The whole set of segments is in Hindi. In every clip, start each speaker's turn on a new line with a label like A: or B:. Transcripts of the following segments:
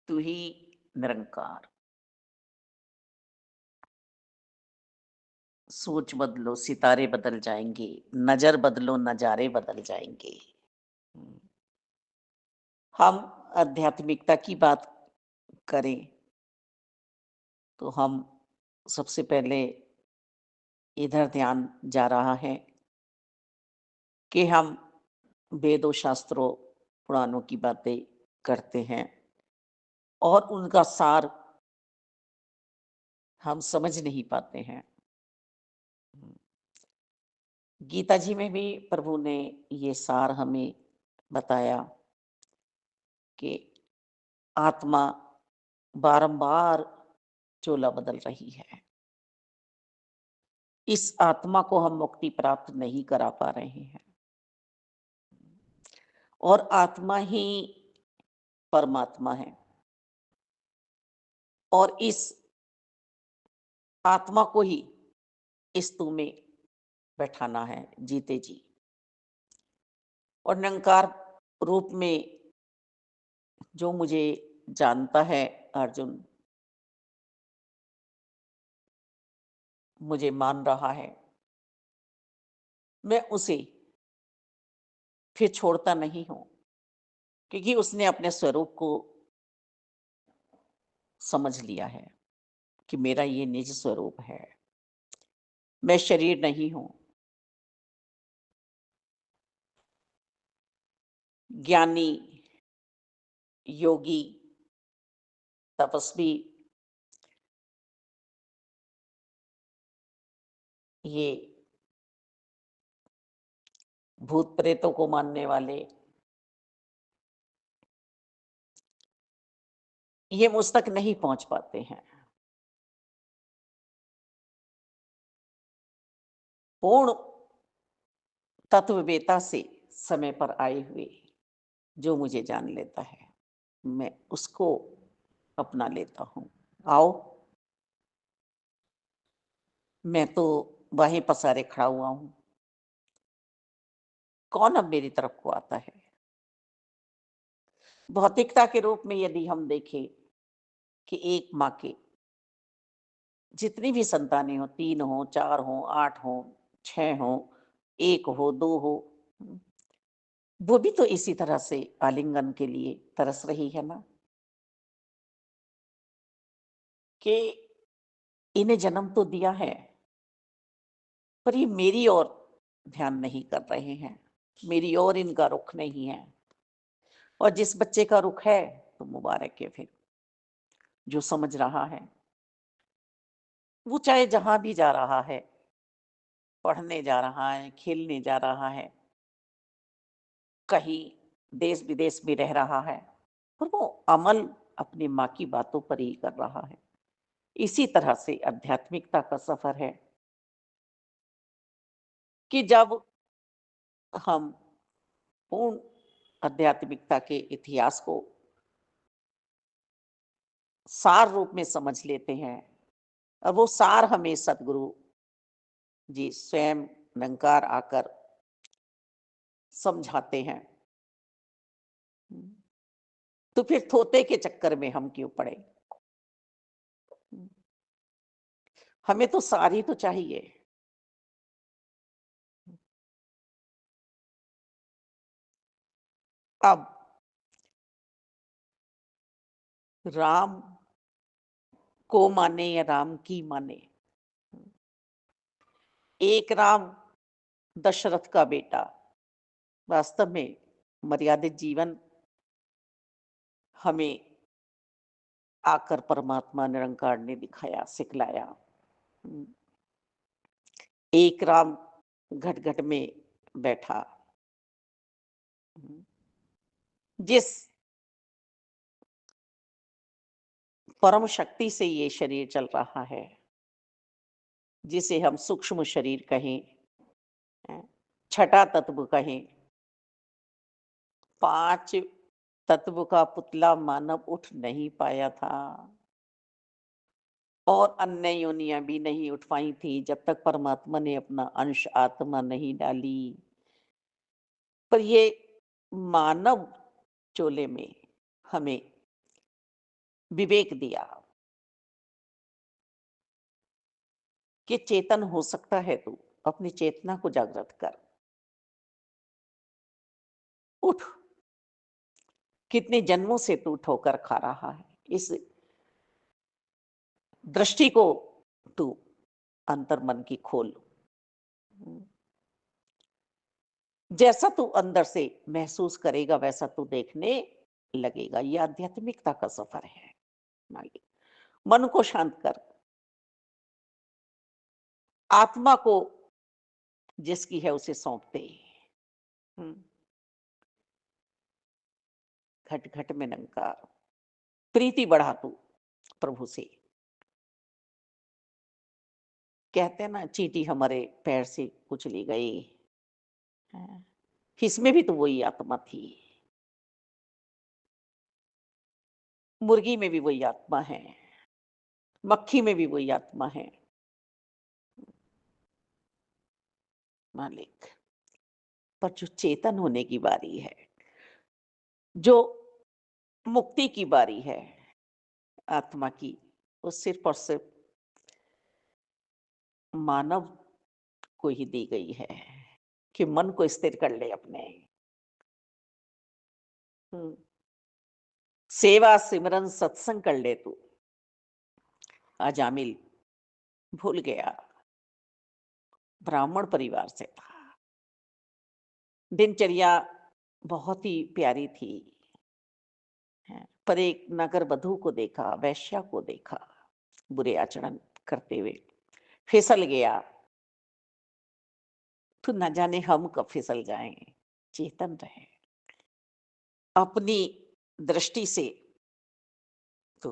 A: तू ही निरंकार। सोच बदलो सितारे बदल जाएंगे, नजर बदलो नजारे बदल जाएंगे। हम्म, हम आध्यात्मिकता की बात करें तो हम सबसे पहले इधर ध्यान जा रहा है कि हम वेदों शास्त्रों पुराणों की बातें करते हैं और उनका सार हम समझ नहीं पाते हैं। गीता जी में भी प्रभु ने ये सार हमें बताया कि आत्मा बारंबार चोला बदल रही है। इस आत्मा को हम मुक्ति प्राप्त नहीं करा पा रहे हैं और आत्मा ही परमात्मा है और इस आत्मा को ही इस तू में बैठाना है जीते जी। और निरंकार रूप में जो मुझे जानता है अर्जुन, मुझे मान रहा है, मैं उसे फिर छोड़ता नहीं हूं क्योंकि उसने अपने स्वरूप को समझ लिया है कि मेरा ये निज स्वरूप है, मैं शरीर नहीं हूं। ज्ञानी, योगी, तपस्वी, ये भूत प्रेतों को मानने वाले, ये मुझ तक नहीं पहुंच पाते हैं। पूर्ण तत्ववेता से समय पर आए हुए जो मुझे जान लेता है, मैं उसको अपना लेता हूं। आओ, मैं तो बाहें पसारे खड़ा हुआ हूं, कौन अब मेरी तरफ को आता है। भौतिकता के रूप में यदि हम देखें कि एक माँ के जितनी भी संतानें हो, 3 हो, 4 हो, 8 हो, 6 हो, 1 हो, 2 हो, वो भी तो इसी तरह से आलिंगन के लिए तरस रही है ना, कि इन्हें जन्म तो दिया है, पर ये मेरी ओर ध्यान नहीं कर रहे हैं, मेरी ओर इनका रुख नहीं है। और जिस बच्चे का रुख है तो मुबारक है फिर, जो समझ रहा है, वो चाहे जहां भी जा रहा है, पढ़ने जा रहा है, खेलने जा रहा है, कहीं देश विदेश में रह रहा है, पर वो अमल अपनी माँ की बातों पर ही कर रहा है। इसी तरह से आध्यात्मिकता का सफर है कि जब हम पूर्ण आध्यात्मिकता के इतिहास को सार रूप में समझ लेते हैं और वो सार हमें सदगुरु जी स्वयं निरंकार आकर समझाते हैं, तो फिर थोते के चक्कर में हम क्यों पड़े। हमें तो सार ही तो चाहिए। अब राम को माने या राम की माने, एक राम दशरथ का बेटा, वास्तव में मर्यादित जीवन हमें आकर परमात्मा निरंकार ने दिखाया, सिखलाया। हम्म, एक राम घट घट में बैठा, हम्म, जिस परम शक्ति से ये शरीर चल रहा है, जिसे हम सूक्ष्म शरीर कहें, छठा तत्व कहें, 5 तत्व का पुतला मानव उठ नहीं पाया था और अन्य योनियां भी नहीं उठ पाई थी जब तक परमात्मा ने अपना अंश आत्मा नहीं डाली। पर ये मानव चोले में हमें विवेक दिया कि चेतन हो सकता है तू, अपनी चेतना को जागृत कर, उठ। कितने जन्मों से तू ठोकर खा रहा है, इस दृष्टि को तू अंतर्मन की खोल। जैसा तू अंदर से महसूस करेगा वैसा तू देखने लगेगा। यह आध्यात्मिकता का सफर है मालिक। मन को शांत कर, आत्मा को जिसकी है उसे सौंप दे। घट घट में निरंकार, प्रीति बढ़ा तू प्रभु से। कहते हैं ना, चींटी हमारे पैर से कुचली गई, इसमें भी तो वही आत्मा थी, मुर्गी में भी वही आत्मा है, मक्खी में भी वही आत्मा है मालिक। पर जो चेतन होने की बारी है, जो मुक्ति की बारी है आत्मा की, वो सिर्फ और सिर्फ मानव को ही दी गई है कि मन को स्थिर कर ले अपने। सेवा सिमरन सत्संग कर ले तू। अजामिल भूल गया, ब्राह्मण परिवार से था, दिनचर्या बहुत ही प्यारी थी, पर एक नगर वधू को देखा, वैश्या को देखा बुरे आचरण करते हुए, फिसल गया। तो न जाने हम कब फिसल जाएं। चेतन रहे, अपनी दृष्टि से तो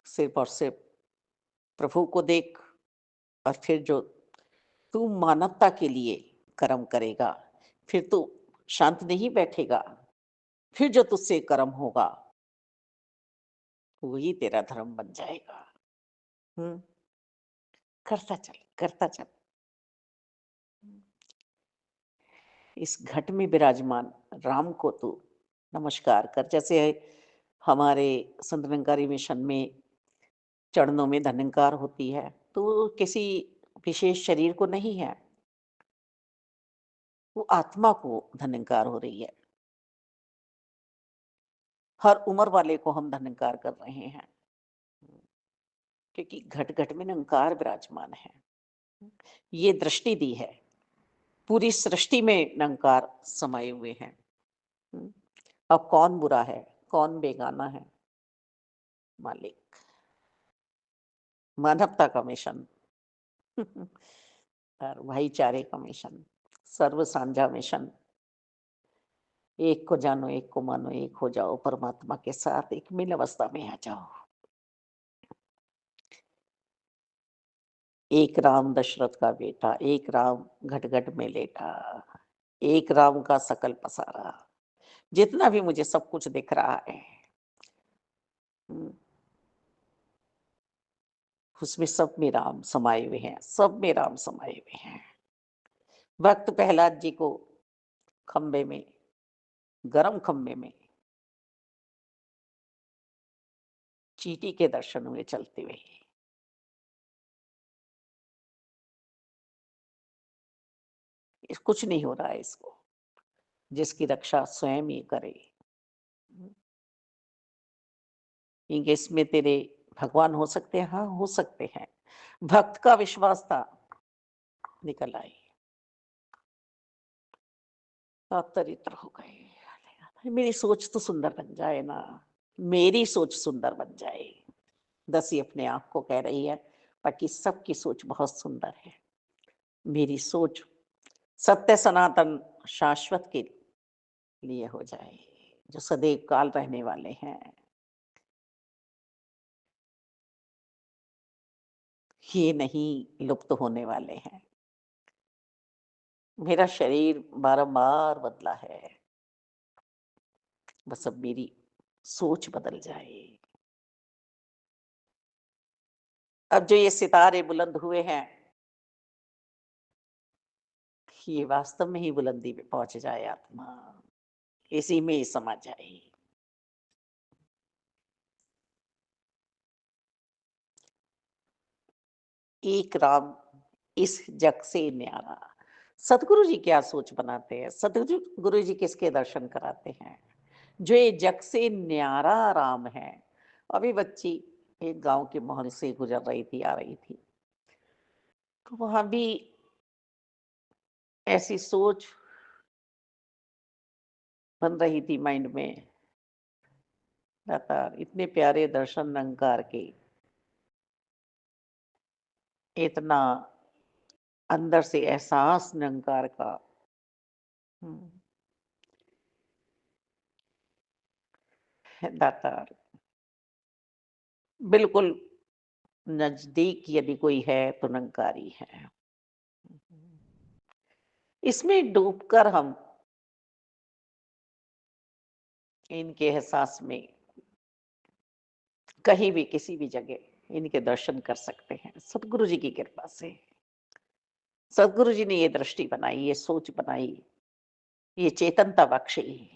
A: सिर्फ और सिर्फ प्रभु को देख, और फिर जो तू मानवता के लिए कर्म करेगा, फिर तू शांत नहीं बैठेगा, फिर जो तुझसे कर्म होगा वही तेरा धर्म बन जाएगा। हम्म करता चल, करता चल। इस घट में विराजमान राम को तू नमस्कार कर। जैसे हमारे संत निरंकारी मिशन में चरणों में धन्यकार होती है, तो किसी विशेष शरीर को नहीं है, वो आत्मा को धन्यकार हो रही है। हर उम्र वाले को हम धन्यकार कर रहे हैं, क्योंकि घट घट में निरंकार विराजमान है। ये दृष्टि दी है, पूरी सृष्टि में निरंकार समाये हुए हैं। अब कौन बुरा है, कौन बेगाना है मालिक। मानवता का मिशन और भाईचारे का मिशन, सर्व साझा मिशन। एक को जानो, एक को मानो, एक हो जाओ परमात्मा के साथ, एक मिल अवस्था में आ जाओ। एक राम दशरथ का बेटा, एक राम घट घट में लेटा, एक राम का सकल पसारा। जितना भी मुझे सब कुछ दिख रहा है, उसमें सब में राम समाये हुए हैं, सब में राम समाये हुए हैं। भक्त प्रहलाद जी को खंबे में, गरम खंबे में चींटी के दर्शन हुए चलते हुए। कुछ नहीं हो रहा है इसको, जिसकी रक्षा स्वयं ही करे। इसमें तेरे भगवान हो सकते हैं, हाँ हो सकते हैं। भक्त का विश्वास था, निकल आई, अवतरित्र हो गए। मेरी सोच तो सुंदर बन जाए ना, मेरी सोच सुंदर बन जाए। दसी अपने आप को कह रही है, बाकी सबकी सोच बहुत सुंदर है। मेरी सोच सत्य सनातन शाश्वत के लिए हो जाए, जो सदैव काल रहने वाले हैं। ये नहीं लुप्त होने वाले हैं। मेरा शरीर बारंबार बदला है, बस अब मेरी सोच बदल जाए। अब जो ये सितारे बुलंद हुए हैं, ये वास्तव में ही बुलंदी पे पहुंच जाए आत्मा, इसी में ही समा जाए। एक राम इस जग से न्यारा। सतगुरु जी क्या सोच बनाते हैं, सतगुरु गुरु जी किसके दर्शन कराते हैं, जो ये जग से न्यारा राम है। अभी बच्ची एक गांव के मोहल से गुजर रही थी, आ रही थी, तो वहां भी ऐसी सोच बन रही थी माइंड में, लगातार इतने प्यारे दर्शन निरंकार के, इतना अंदर से एहसास निरंकार का। हम्म, दातार बिल्कुल नजदीक यदि कोई है तो निरंकारी है। इसमें डूबकर हम इनके एहसास में कहीं भी किसी भी जगह इनके दर्शन कर सकते हैं, सतगुरु जी की कृपा से। सतगुरु जी ने ये दृष्टि बनाई, ये सोच बनाई, ये चेतनता बख्शी।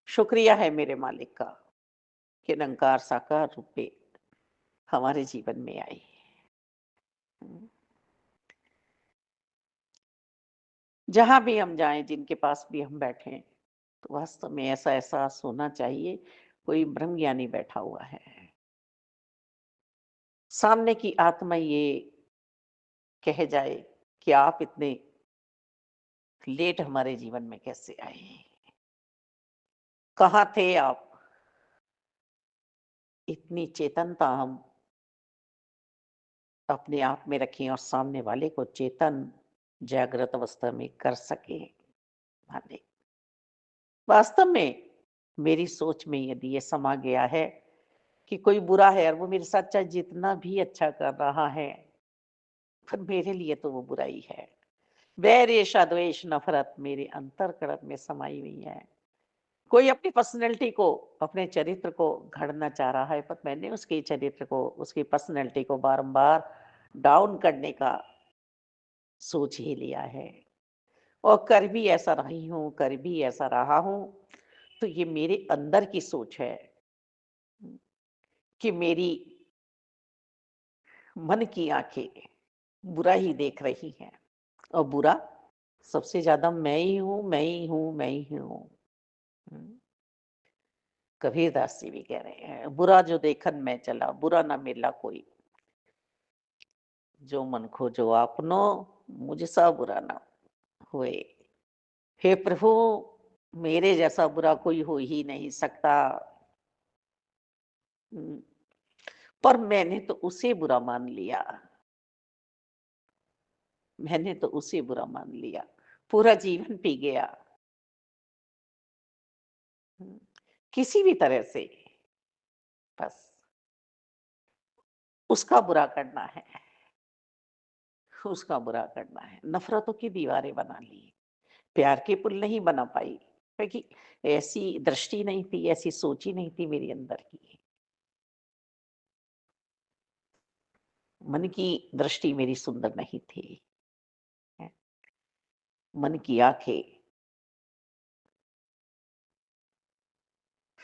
A: शुक्रिया है मेरे मालिक का कि निरंकार साकार रूप में हमारे जीवन में आई। जहां भी हम जाएं, जिनके पास भी हम बैठे, तो वास्तव में ऐसा एहसास होना चाहिए कोई ब्रह्म ज्ञानी बैठा हुआ है, सामने की आत्मा ये कह जाए कि आप इतने लेट हमारे जीवन में कैसे आए, कहाँ थे आप। इतनी चेतनता हम अपने आप में रखें और सामने वाले को चेतन जागृत अवस्था में कर सके। माने वास्तव में मेरी सोच में यदि ये समा गया है कि कोई बुरा है और वो मेरे साथ चाहे जितना भी अच्छा कर रहा है, पर मेरे लिए तो वो बुराई है। वैर ईर्ष्या द्वेष नफरत मेरे अंतर्करण में समाई हुई है। कोई अपनी पर्सनैलिटी को, अपने चरित्र को घड़ना चाह रहा है, पर मैंने उसके चरित्र को, उसकी पर्सनैलिटी को बारंबार डाउन करने का सोच ही लिया है, और कर भी ऐसा रही हूं, कर भी ऐसा रहा हूं। तो ये मेरे अंदर की सोच है कि मेरी मन की आंखें बुरा ही देख रही हैं, और बुरा सबसे ज्यादा मैं ही हूं, मैं ही हूं, मैं ही हूं। हम्म, कबीरदास जी भी कह रहे हैं, बुरा जो देखन मैं चला, बुरा ना मिला कोई, जो मन खोजो आपनो, मुझसा बुरा ना हुए। हे प्रभु, मेरे जैसा बुरा कोई हो ही नहीं सकता। हम्म, पर मैंने तो उसे बुरा मान लिया, मैंने तो उसे बुरा मान लिया, पूरा जीवन पी गया। हम्म, किसी भी तरह से बस उसका बुरा करना है, उसका बुरा करना है। नफरतों की दीवारें बना ली, प्यार के पुल नहीं बना पाई, क्योंकि ऐसी दृष्टि नहीं थी, ऐसी सोच ही नहीं थी मेरे अंदर की। मन की दृष्टि मेरी सुंदर नहीं थी, मन की आंखें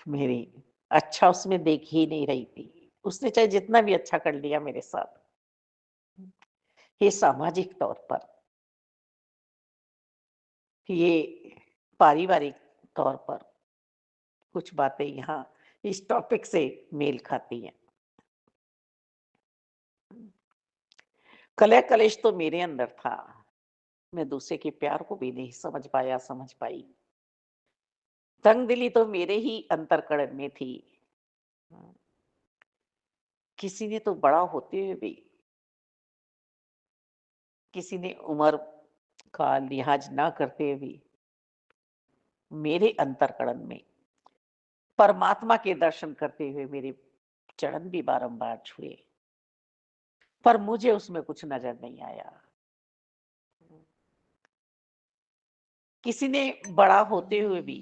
A: मेरी अच्छा उसमें देख ही नहीं रही थी। उसने चाहे जितना भी अच्छा कर लिया मेरे साथ, ये सामाजिक तौर पर, ये पारिवारिक तौर पर कुछ बातें यहाँ इस टॉपिक से मेल खाती हैं। कलह कलेश तो मेरे अंदर था, मैं दूसरे के प्यार को भी नहीं समझ पाया, समझ पाई। तंगदिली तो मेरे ही अंतर्करण में थी। किसी ने तो बड़ा होते हुए भी, किसी ने उम्र का लिहाज ना करते हुए भी मेरे अंतर्करण में परमात्मा के दर्शन करते हुए मेरे चरण भी बारंबार छुए, पर मुझे उसमें कुछ नजर नहीं आया। किसी ने बड़ा होते हुए भी